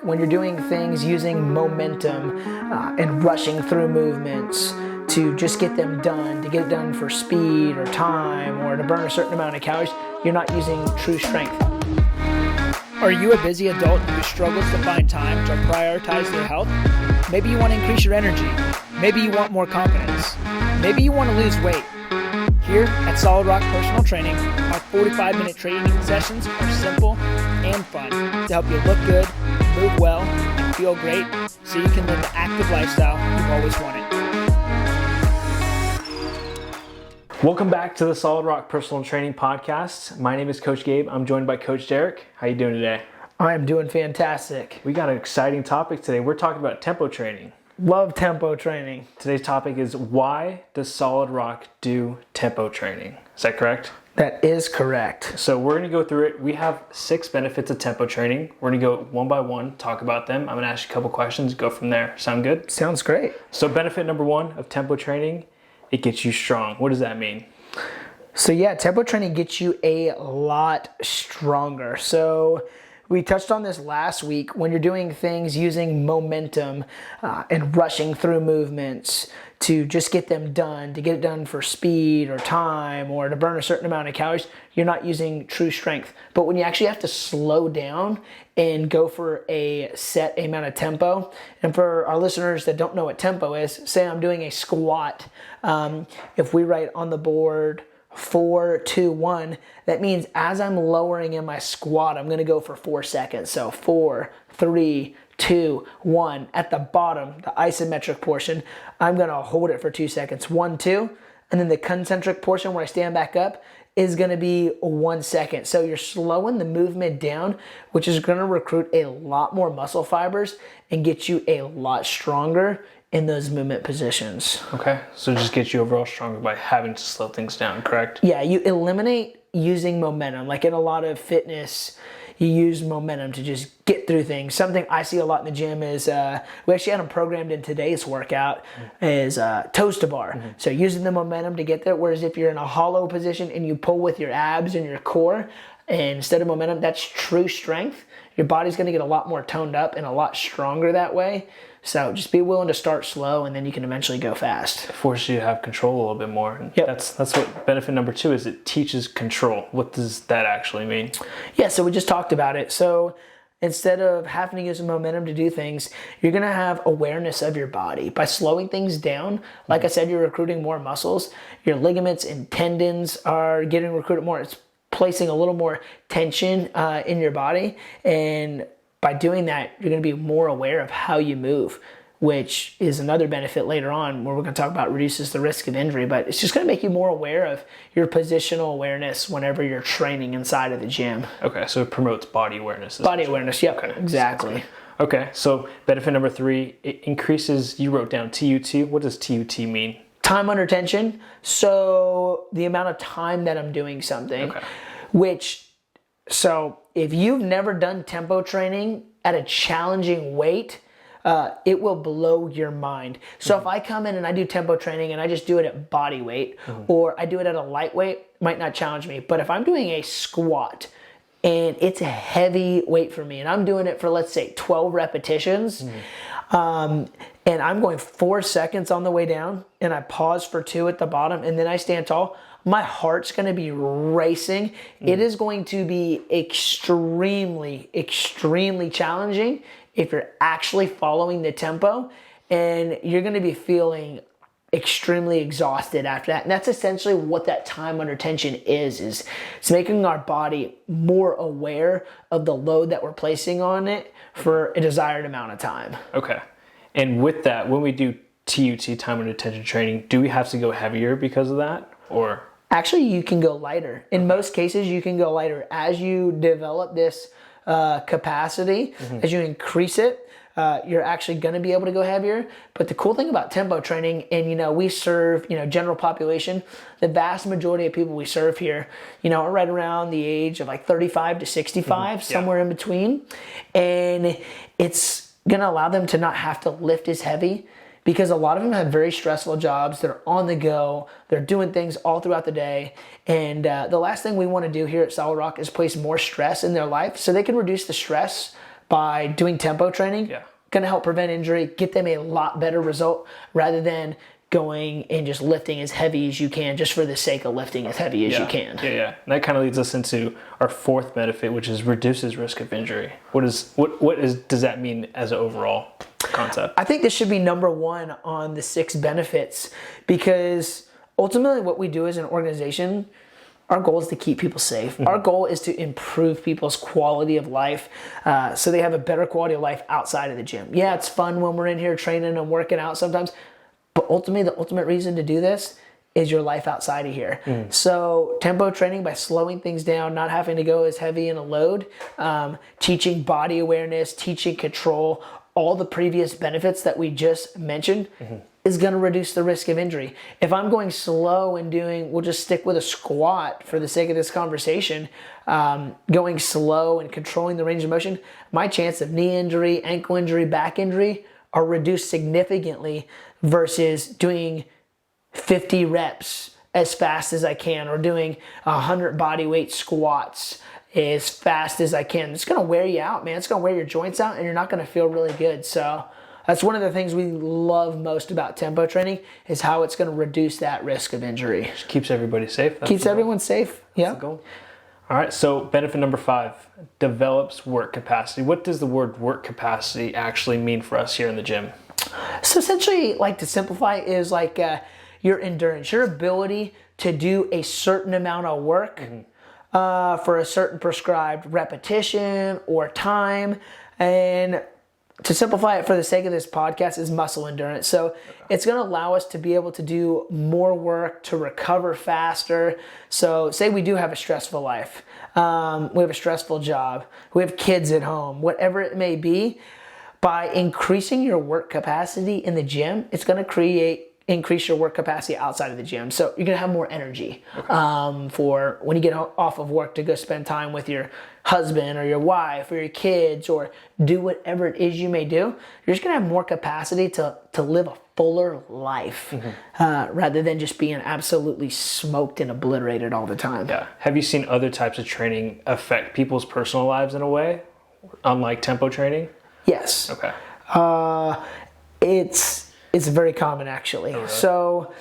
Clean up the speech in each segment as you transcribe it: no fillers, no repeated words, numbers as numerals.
When you're doing things using momentum and rushing through movements to just get them done, to get it done for speed or time or to burn a certain amount of calories, you're not using true strength. Are you a busy adult who struggles to find time to prioritize their health? Maybe you want to increase your energy. Maybe you want more confidence. Maybe you want to lose weight. Here at Solid Rock Personal Training, our 45-minute training sessions are simple and fun to help you look good, move well, and feel great so you can live the active lifestyle you've always wanted. Welcome back to the Solid Rock Personal Training Podcast. My name is Coach Gabe. I'm joined by Coach Derek. How you doing today? I am doing fantastic. We got an exciting topic today. We're talking about tempo training. Love tempo training. Today's topic is why does Solid Rock do tempo training? Is that correct? That is correct. So we're going to go through it. We have 6 benefits of tempo training. We're going to go one by one, talk about them. I'm going to ask you a couple questions, go from there. Sound good? Sounds great. So benefit number 1 of tempo training, it gets you strong. What does that mean? So yeah, tempo training gets you a lot stronger. So we touched on this last week. When you're doing things using momentum and rushing through movements to just get them done, to get it done for speed or time or to burn a certain amount of calories, you're not using true strength. But when you actually have to slow down and go for a set amount of tempo, and for our listeners that don't know what tempo is, say I'm doing a squat. If we write on the board 4, 2, 1, that means as I'm lowering in my squat, I'm going to go for 4 seconds. So 4, 3, 2, 1. At the bottom, the isometric portion, I'm going to hold it for 2 seconds. 1, 2. And then the concentric portion where I stand back up is going to be 1 second. So you're slowing the movement down, which is going to recruit a lot more muscle fibers and get you a lot stronger in those movement positions. Okay, so just get you overall stronger by having to slow things down, correct? Yeah, you eliminate using momentum. Like in a lot of fitness, you use momentum to just get through things. Something I see a lot in the gym is, we actually had them programmed in today's workout, is toes to bar. Mm-hmm. So using the momentum to get there, whereas if you're in a hollow position and you pull with your abs and your core, and instead of momentum, that's true strength. Your body's gonna get a lot more toned up and a lot stronger that way. So just be willing to start slow and then you can eventually go fast. It forces you to have control a little bit more. And yep. That's what benefit number 2 is. It teaches control. What does that actually mean? Yeah, so we just talked about it. So instead of having to use momentum to do things, you're going to have awareness of your body. By slowing things down, like I said, you're recruiting more muscles. Your ligaments and tendons are getting recruited more. It's placing a little more tension in your body, and by doing that, you're going to be more aware of how you move, which is another benefit later on where we're going to talk about reduces the risk of injury, but it's just going to make you more aware of your positional awareness whenever you're training inside of the gym. Okay, so it promotes body awareness. Body awareness, yep, okay. Exactly. Okay, so benefit number 3, it increases, you wrote down TUT. What does TUT mean? Time under tension. So the amount of time that I'm doing something, okay. So if you've never done tempo training at a challenging weight, it will blow your mind. So if I come in and I do tempo training and I just do it at body weight, or I do it at a light weight, might not challenge me. But if I'm doing a squat and it's a heavy weight for me and I'm doing it for, let's say, 12 repetitions, and I'm going 4 seconds on the way down and I pause for 2 at the bottom and then I stand tall, my heart's going to be racing. It is going to be extremely, extremely challenging if you're actually following the tempo, and you're going to be feeling extremely exhausted after that. And that's essentially what that time under tension is it's making our body more aware of the load that we're placing on it for a desired amount of time. Okay. And with that, when we do TUT, time under tension training, do we have to go heavier because of that, or? Actually, you can go lighter. In most cases, you can go lighter. As you develop this capacity, as you increase it, you're actually going to be able to go heavier. But the cool thing about tempo training, and we serve, general population, the vast majority of people we serve here, are right around the age of like 35 to 65, somewhere in between. And it's going to allow them to not have to lift as heavy, because a lot of them have very stressful jobs. They're on the go. They're doing things all throughout the day. And the last thing we want to do here at Solid Rock is place more stress in their life so they can reduce the stress by doing tempo training. Yeah. Going to help prevent injury, get them a lot better result rather than going and just lifting as heavy as you can just for the sake of lifting as heavy as you can. Yeah. And that kind of leads us into our fourth benefit, which is reduces risk of injury. Does that mean as an overall concept? I think this should be number one on the 6 benefits, because ultimately what we do as an organization, our goal is to keep people safe. Our goal is to improve people's quality of life so they have a better quality of life outside of the gym. Yeah, it's fun when we're in here training and working out sometimes, but ultimately the ultimate reason to do this is your life outside of here. So tempo training, by slowing things down, not having to go as heavy in a load, teaching body awareness, teaching control, all the previous benefits that we just mentioned, is going to reduce the risk of injury. If I'm going slow and we'll just stick with a squat for the sake of this conversation, going slow and controlling the range of motion, my chance of knee injury, ankle injury, back injury are reduced significantly versus doing 50 reps as fast as I can, or doing 100 body weight squats as fast as I can. It's going to wear you out, man. It's going to wear your joints out and you're not going to feel really good. So that's one of the things we love most about tempo training, is how it's going to reduce that risk of injury. Just keeps everybody safe. Keeps everyone safe. Yeah. All right, so benefit number 5, develops work capacity. What does the word work capacity actually mean for us here in the gym? So essentially, like, to simplify, is like your endurance, your ability to do a certain amount of work for a certain prescribed repetition or time. And to simplify it for the sake of this podcast, is muscle endurance. So it's going to allow us to be able to do more work, to recover faster. So say we do have a stressful life. We have a stressful job. We have kids at home, whatever it may be. By increasing your work capacity in the gym, it's going to increase your work capacity outside of the gym. So you're going to have more energy for when you get off of work to go spend time with your husband or your wife or your kids, or do whatever it is you may do. You're just going to have more capacity to live a fuller life rather than just being absolutely smoked and obliterated all the time. Yeah. Have you seen other types of training affect people's personal lives in a way, unlike tempo training? Yes. Okay. It's very common, actually. Oh, really? So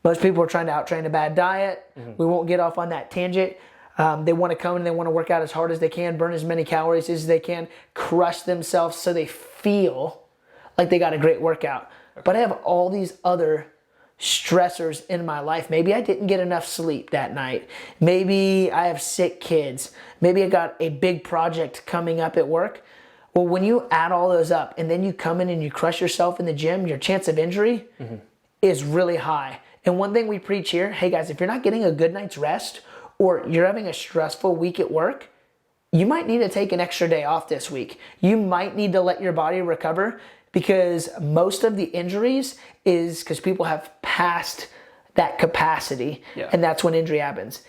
most people are trying to out-train a bad diet. We won't get off on that tangent. They want to come and they want to work out as hard as they can, burn as many calories as they can, crush themselves so they feel like they got a great workout. Okay. But I have all these other stressors in my life. Maybe I didn't get enough sleep that night. Maybe I have sick kids. Maybe I got a big project coming up at work. Well, when you add all those up and then you come in and you crush yourself in the gym, your chance of injury is really high. And one thing we preach here, hey guys, if you're not getting a good night's rest, or you're having a stressful week at work, you might need to take an extra day off this week. You might need to let your body recover, because most of the injuries is because people have passed that capacity, and that's when injury happens.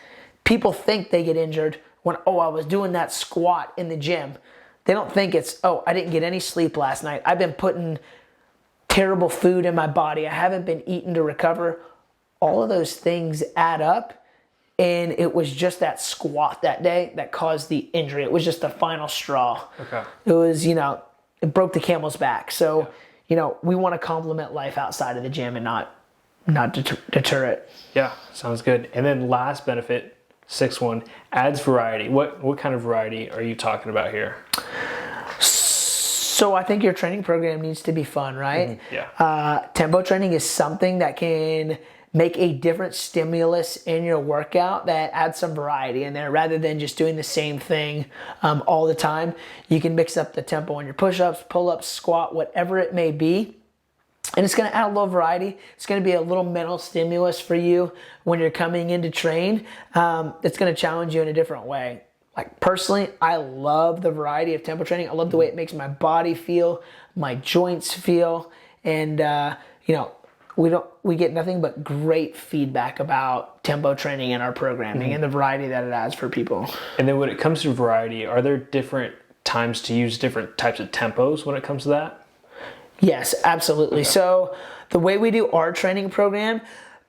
People think they get injured when, I was doing that squat in the gym. They don't think it's, I didn't get any sleep last night. I've been putting terrible food in my body. I haven't been eating to recover. All of those things add up, and it was just that squat that day that caused the injury. It was just the final straw. Okay. It was, it broke the camel's back. So, we want to complement life outside of the gym and not deter it. Yeah, sounds good. And then last benefit, 6th one, adds variety. What kind of variety are you talking about here? So I think your training program needs to be fun, right? Yeah. Tempo training is something that can make a different stimulus in your workout that adds some variety in there, rather than just doing the same thing all the time. You can mix up the tempo on your push-ups, pull-ups, squat, whatever it may be. And it's going to add a little variety. It's going to be a little mental stimulus for you when you're coming in to train. It's going to challenge you in a different way. Like, personally, I love the variety of tempo training. I love the way it makes my body feel, my joints feel, and we get nothing but great feedback about tempo training in our programming and the variety that it adds for people. And then when it comes to variety, are there different times to use different types of tempos when it comes to that? Yes, absolutely. Okay. So the way we do our training program,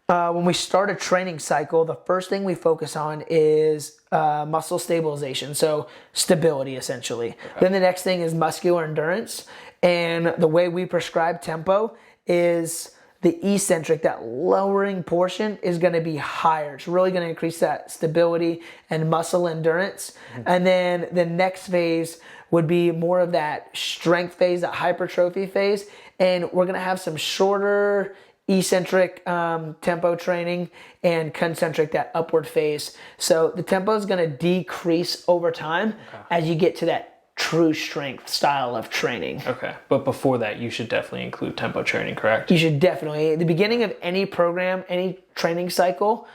When we start a training cycle, the first thing we focus on is muscle stabilization, so stability essentially. Okay. Then the next thing is muscular endurance, and the way we prescribe tempo is the eccentric, that lowering portion, is going to be higher. It's really going to increase that stability and muscle endurance. Mm-hmm. And then the next phase would be more of that strength phase, that hypertrophy phase, and we're going to have some shorter eccentric tempo training and concentric, that upward phase. So the tempo is going to decrease over time as you get to that true strength style of training. Okay, but before that, you should definitely include tempo training, correct? You should definitely. At the beginning of any program, any training cycle,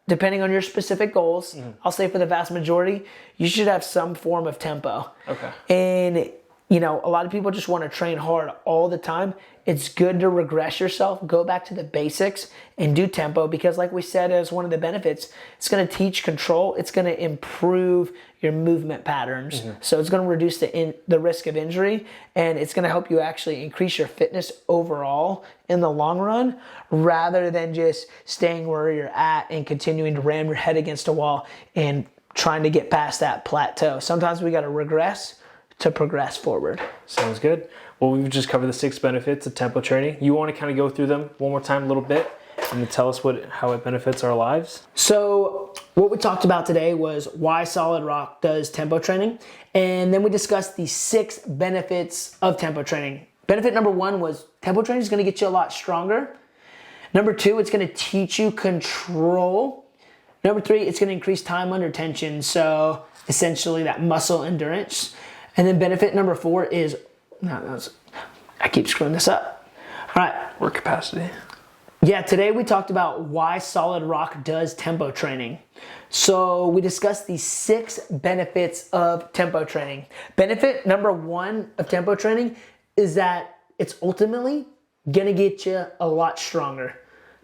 depending on your specific goals, I'll say for the vast majority, you should have some form of tempo. Okay. And you know, a lot of people just want to train hard all the time. It's good to regress yourself, go back to the basics and do tempo, because like we said, as one of the benefits, it's going to teach control. It's going to improve your movement patterns. Mm-hmm. So it's going to reduce the risk of injury, and it's going to help you actually increase your fitness overall in the long run, rather than just staying where you're at and continuing to ram your head against a wall and trying to get past that plateau. Sometimes we got to regress to progress forward. Sounds good. Well, we've just covered the 6 benefits of tempo training. You want to kind of go through them one more time a little bit and tell us how it benefits our lives? So what we talked about today was why Solid Rock does tempo training, and then we discussed the 6 benefits of tempo training. Benefit number 1 was tempo training is going to get you a lot stronger. Number 2, it's going to teach you control. Number 3, it's going to increase time under tension, so essentially that muscle endurance. And then benefit number 4 is, I keep screwing this up. All right. Work capacity. Yeah, today we talked about why Solid Rock does tempo training. So we discussed the 6 benefits of tempo training. Benefit number 1 of tempo training is that it's ultimately gonna get you a lot stronger.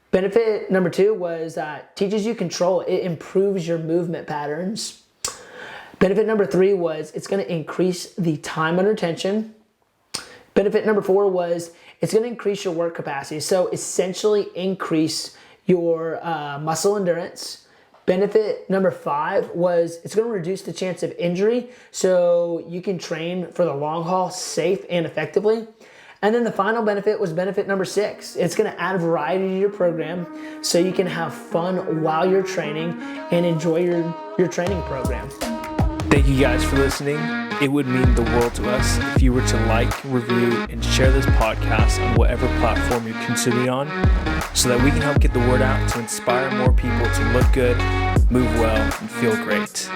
Benefit number 2 was that teaches you control. It improves your movement patterns. Benefit number 3 was it's going to increase the time under tension. Benefit number 4 was it's going to increase your work capacity. So essentially increase your muscle endurance. Benefit number 5 was it's going to reduce the chance of injury, so you can train for the long haul safe and effectively. And then the final benefit was benefit number 6. It's going to add variety to your program so you can have fun while you're training and enjoy your training program. Thank you guys for listening. It would mean the world to us if you were to like, review, and share this podcast on whatever platform you're consuming on, so that we can help get the word out to inspire more people to look good, move well, and feel great.